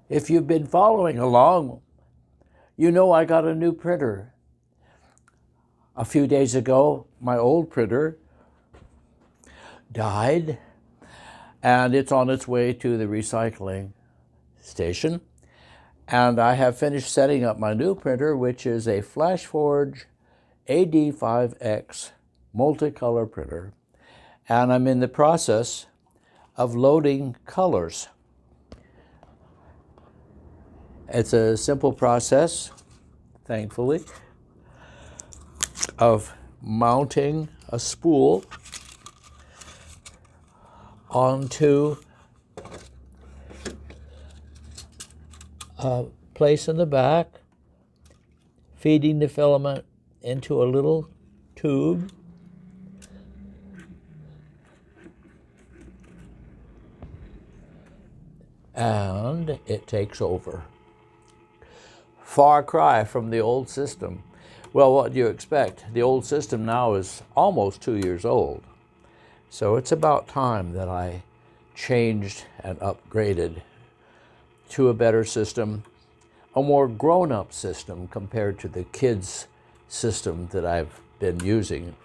If you've been following along, you know I got a new printer. A few days ago, my old printer died, and it's on its way to the recycling station. And I have finished setting up my new printer, which is a Flashforge AD5X multicolor printer. And I'm in the process of loading colors. It's a simple process, thankfully, of mounting a spool onto a place in the back, feeding the filament into a little tube, and it takes over. Far cry from the old system. Well, what do you expect? The old system now is almost 2 years old. So it's about time that I changed and upgraded to a better system, a more grown-up system compared to the kids system that I've been using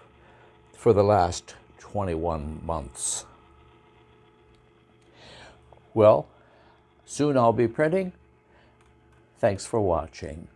for the last 21 months. Well, soon I'll be printing. Thanks for watching.